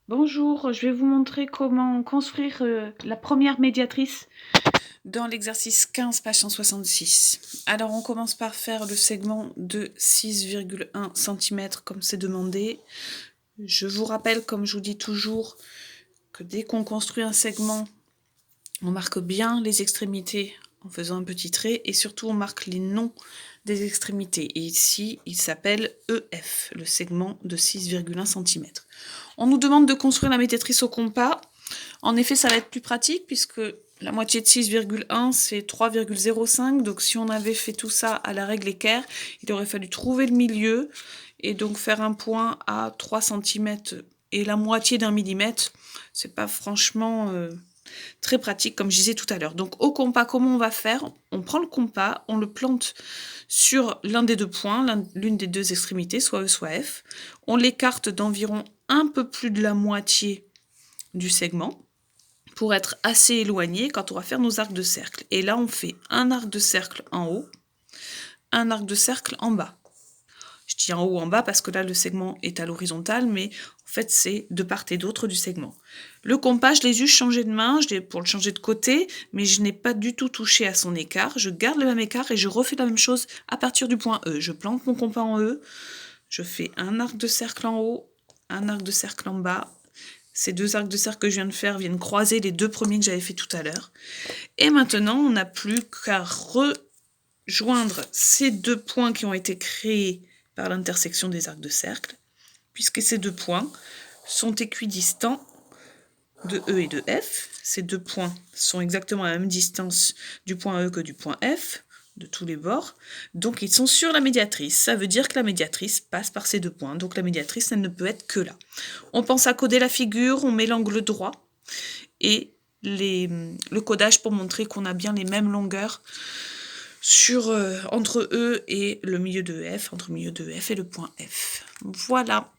Bonjour, je vais vous montrer comment construire la première médiatrice dans l'exercice 15, page 166. Alors on commence par faire le segment de 6,1 cm comme c'est demandé. Je vous rappelle, comme je vous dis toujours, que dès qu'on construit un segment, on marque bien les extrémités en faisant un petit trait et surtout on marque les noms des extrémités. Et ici, il s'appelle EF, le segment de 6,1 cm. On nous demande de construire la médiatrice au compas. En effet, ça va être plus pratique puisque la moitié de 6,1, c'est 3,05. Donc si on avait fait tout ça à la règle équerre, il aurait fallu trouver le milieu et donc faire un point à 3 cm et la moitié d'un millimètre. C'est pas franchement très pratique comme je disais tout à l'heure. Donc au compas, comment on va faire? On prend le compas, on le plante sur l'un des deux points, l'une des deux extrémités, soit E soit F. On l'écarte d'environ un peu plus de la moitié du segment pour être assez éloigné quand on va faire nos arcs de cercle. Et là, on fait un arc de cercle en haut, un arc de cercle en bas. Je dis en haut ou en bas parce que là, le segment est à l'horizontale, mais en fait, c'est de part et d'autre du segment. Le compas, je l'ai juste changé de main, pour le changer de côté, mais je n'ai pas du tout touché à son écart. Je garde le même écart et je refais la même chose à partir du point E. Je plante mon compas en E, je fais un arc de cercle en haut, un arc de cercle en bas. Ces deux arcs de cercle que je viens de faire viennent croiser les deux premiers que j'avais fait tout à l'heure. Et maintenant, on n'a plus qu'à rejoindre ces deux points qui ont été créés par l'intersection des arcs de cercle, puisque ces deux points sont équidistants de E et de F. Ces deux points sont exactement à la même distance du point E que du point F, de tous les bords. Donc ils sont sur la médiatrice. Ça veut dire que la médiatrice passe par ces deux points. Donc la médiatrice, elle ne peut être que là. On pense à coder la figure, on met l'angle droit et le codage pour montrer qu'on a bien les mêmes longueurs entre E et le milieu de F, entre le milieu de F et le point F. Voilà.